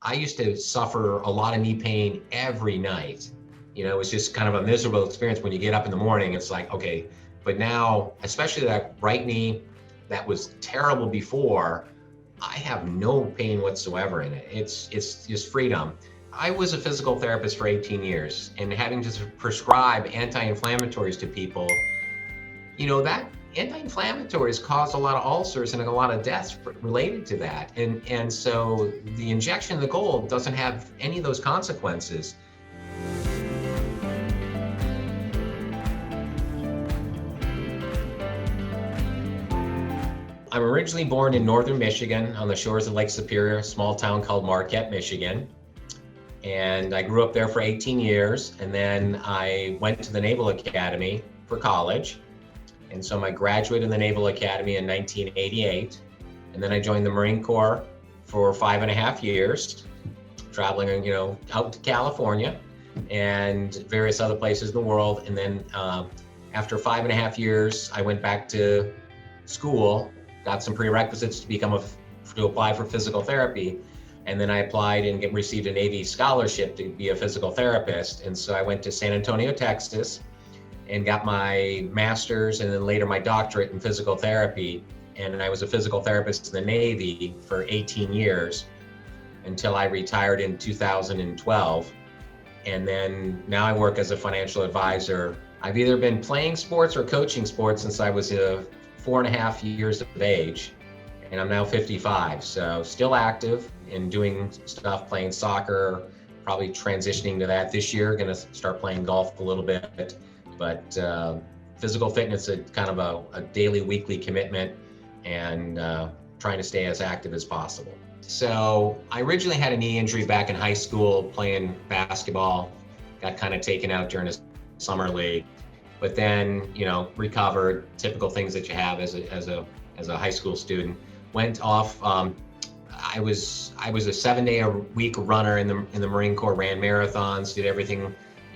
I used to suffer a lot of knee pain every night. It was just kind of a miserable experience when you get up in the morning. It's like, okay, but now, especially that right knee that was terrible before, I have no pain whatsoever in it. It's just freedom. I was a physical therapist for 18 years, and having to prescribe anti-inflammatories to people, that anti-inflammatories cause a lot of ulcers and a lot of deaths related to that. And so the injection of the gold doesn't have any of those consequences. I'm originally born in northern Michigan on the shores of Lake Superior, a small town called Marquette, Michigan. And I grew up there for 18 years. And then I went to the Naval Academy for college. And so I graduated in the Naval Academy in 1988. And then I joined the Marine Corps for 5.5 years, traveling, out to California and various other places in the world. And then after 5.5 years, I went back to school, got some prerequisites to apply for physical therapy. And then I applied and received a Navy scholarship to be a physical therapist. And so I went to San Antonio, Texas, and got my master's and then later my doctorate in physical therapy. And I was a physical therapist in the Navy for 18 years until I retired in 2012. And then now I work as a financial advisor. I've either been playing sports or coaching sports since I was 4.5 years of age, and I'm now 55. So still active and doing stuff, playing soccer, probably transitioning to that this year. Going to start playing golf a little bit. But physical fitness is kind of a daily, weekly commitment, and trying to stay as active as possible. So I originally had a knee injury back in high school playing basketball, got kind of taken out during a summer league, but then, recovered, typical things that you have as a high school student. Went off, I was a 7-day-a-week runner in the Marine Corps, ran marathons, did everything.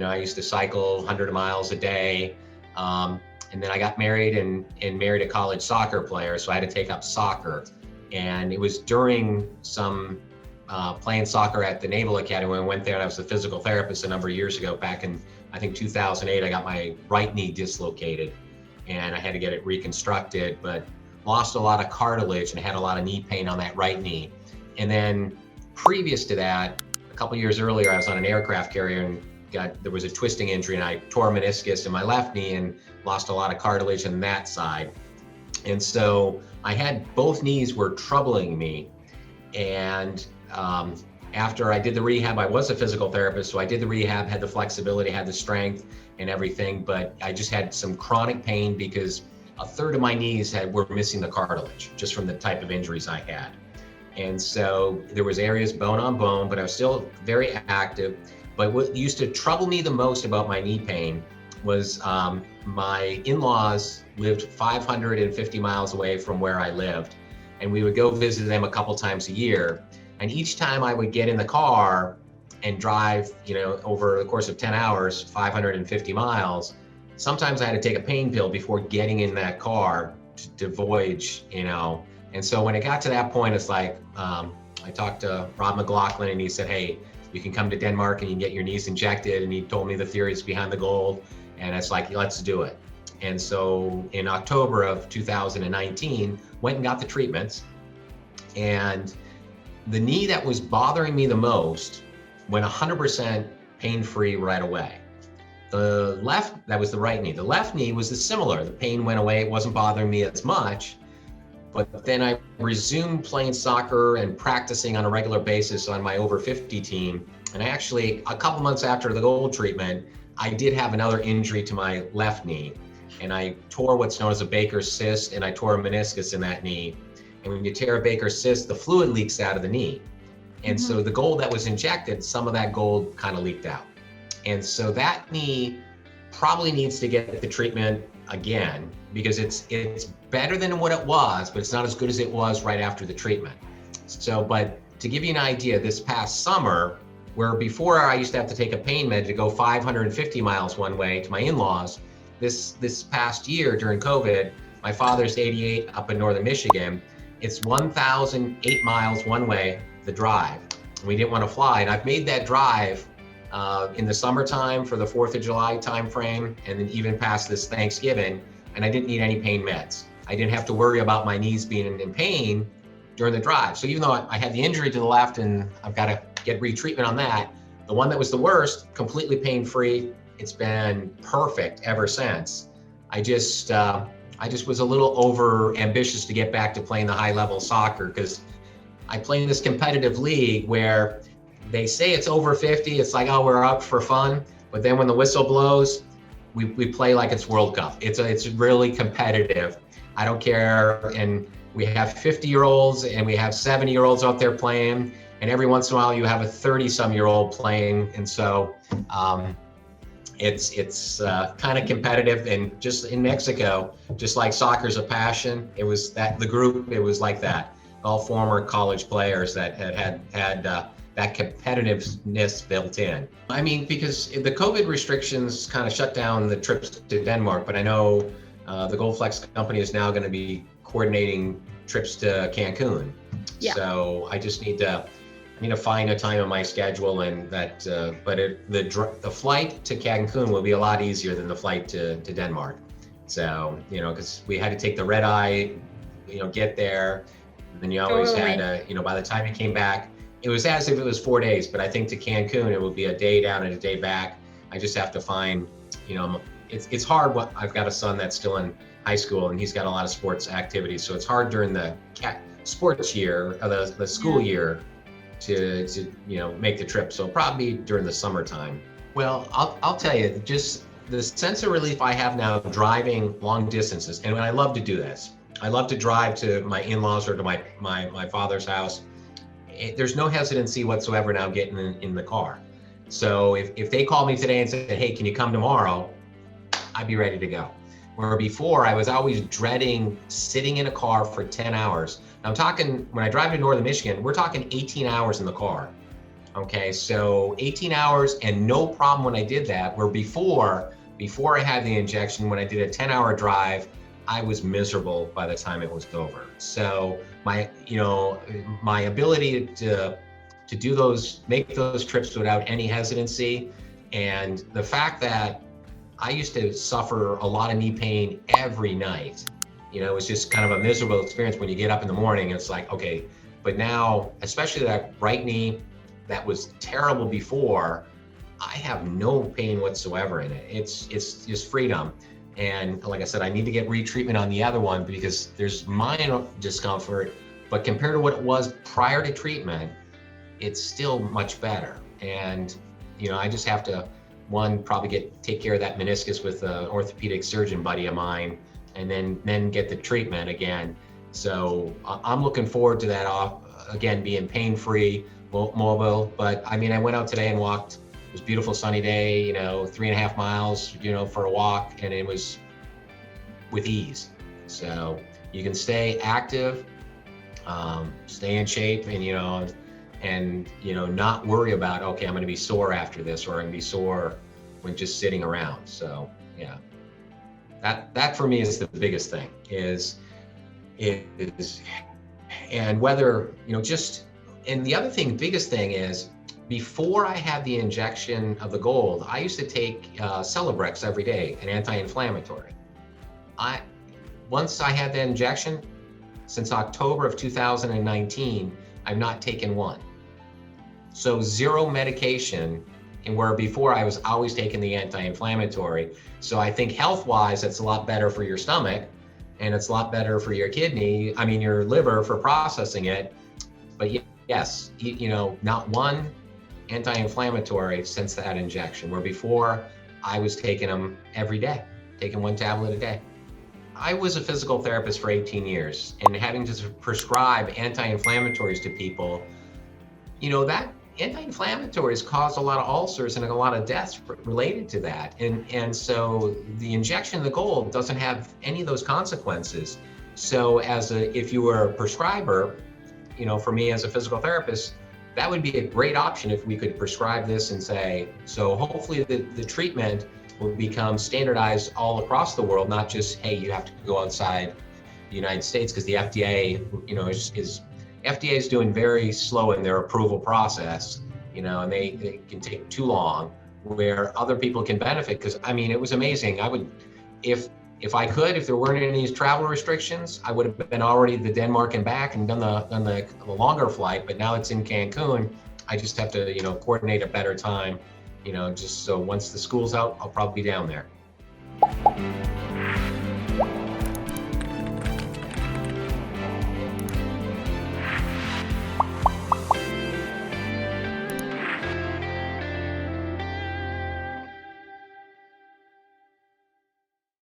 I used to cycle 100 miles a day. And then I got married and married a college soccer player, so I had to take up soccer. And it was during some playing soccer at the Naval Academy when I went there, and I was a physical therapist a number of years ago. Back in, I think, 2008, I got my right knee dislocated and I had to get it reconstructed, but lost a lot of cartilage and had a lot of knee pain on that right knee. And then previous to that, a couple years earlier, I was on an aircraft carrier and there was a twisting injury, and I tore a meniscus in my left knee and lost a lot of cartilage on that side. And so I had both knees were troubling me. And after I did the rehab, I was a physical therapist, so I did the rehab, had the flexibility, had the strength and everything, but I just had some chronic pain because a third of my knees were missing the cartilage just from the type of injuries I had. And so there was areas bone on bone, but I was still very active. But what used to trouble me the most about my knee pain was my in-laws lived 550 miles away from where I lived, and we would go visit them a couple times a year. And each time I would get in the car and drive, over the course of 10 hours, 550 miles, sometimes I had to take a pain pill before getting in that car to voyage, And so when it got to that point, it's like, I talked to Rob McLaughlin and he said, hey, you can come to Denmark and you can get your knees injected. And he told me the theories behind the gold. And it's like, let's do it. And so in October of 2019, went and got the treatments. And the knee that was bothering me the most went 100% pain-free right away. That was the right knee. The left knee was similar. The pain went away. It wasn't bothering me as much. But then I resumed playing soccer and practicing on a regular basis on my over 50 team. And I actually, a couple months after the gold treatment, I did have another injury to my left knee. And I tore what's known as a Baker's cyst, and I tore a meniscus in that knee. And when you tear a Baker's cyst, the fluid leaks out of the knee. And so the gold that was injected, some of that gold kind of leaked out. And so that knee probably needs to get the treatment again, because it's better than what it was, but it's not as good as it was right after the treatment. So, but to give you an idea, this past summer, where before I used to have to take a pain med to go 550 miles one way to my in-laws, this past year during COVID, my father's 88 up in northern Michigan, it's 1,008 miles one way, the drive. We didn't want to fly. And I've made that drive in the summertime for the 4th of July timeframe, and then even past this Thanksgiving, and I didn't need any pain meds. I didn't have to worry about my knees being in pain during the drive. So even though I had the injury to the left and I've got to get retreatment on that, the one that was the worst, completely pain-free. It's been perfect ever since. I just was a little over ambitious to get back to playing the high level soccer, because I play in this competitive league where they say it's over 50. It's like, oh, we're up for fun. But then when the whistle blows, we play like it's World Cup. It's really competitive. I don't care. And we have 50-year-olds and we have 70-year-olds out there playing. And every once in a while you have a 30-some-year-old playing. And so it's kind of competitive. And just in Mexico, just like soccer's a passion, it was that the group, it was like that. All former college players that had that competitiveness built in. I mean, because the COVID restrictions kind of shut down the trips to Denmark, but I know the Goldflex company is now going to be coordinating trips to Cancun. Yeah. So I just need to find a time in my schedule, and that. But the flight to Cancun will be a lot easier than the flight to Denmark. So because we had to take the red eye, get there. And then you always had by the time you came back, it was as if it was 4 days, but I think to Cancun, it would be a day down and a day back. I just have to find, it's hard. I've got a son that's still in high school and he's got a lot of sports activities. So it's hard during the sports year, or the school year to make the trip. So probably during the summertime. Well, I'll tell you, just the sense of relief I have now driving long distances. And I love to do this. I love to drive to my in-laws or to my father's house. There's no hesitancy whatsoever now getting in the car. So if they called me today and said, hey, can you come tomorrow? I'd be ready to go. Where before I was always dreading sitting in a car for 10 hours. Now I'm talking, when I drive to northern Michigan, we're talking 18 hours in the car. Okay, so 18 hours and no problem when I did that, where before I had the injection, when I did a 10-hour drive, I was miserable by the time it was over. So my ability to make those trips without any hesitancy, and the fact that I used to suffer a lot of knee pain every night. It was just kind of a miserable experience when you get up in the morning. It's like, okay, but now, especially that right knee that was terrible before, I have no pain whatsoever in it. It's just freedom. And like I said, I need to get retreatment on the other one because there's minor discomfort, but compared to what it was prior to treatment, it's still much better. And, I just have to, probably take care of that meniscus with an orthopedic surgeon buddy of mine, and then get the treatment again. So I'm looking forward to that again, being pain-free, mobile. But I went out today and walked. It was a beautiful sunny day, 3.5 miles, for a walk, and it was with ease. So you can stay active, stay in shape, and not worry about, okay, I'm going to be sore after this, or I'm going to be sore when just sitting around. So yeah, that for me is the biggest thing and whether, and the other thing, biggest thing is, before I had the injection of the gold, I used to take Celebrex every day, an anti-inflammatory. Once I had that injection, since October of 2019, I've not taken one. So 0 medication, and where before I was always taking the anti-inflammatory. So I think health-wise, it's a lot better for your stomach, and it's a lot better for your your liver for processing it. But yes, not one anti-inflammatory since that injection, where before I was taking them every day, taking 1 tablet a day. I was a physical therapist for 18 years, and having to prescribe anti-inflammatories to people, that anti-inflammatories cause a lot of ulcers and a lot of deaths related to that. And so the injection of the gold doesn't have any of those consequences. So if you were a prescriber, for me as a physical therapist, that would be a great option if we could prescribe this and say, so hopefully the treatment will become standardized all across the world, not just, hey, you have to go outside the United States, because the FDA, is FDA is doing very slow in their approval process, and they can take too long, where other people can benefit. Because I mean, it was amazing. I would, if I could, if there weren't any travel restrictions, I would have been already to Denmark and back and done the longer flight. But now it's in Cancun. I just have to, coordinate a better time, just so once the school's out, I'll probably be down there.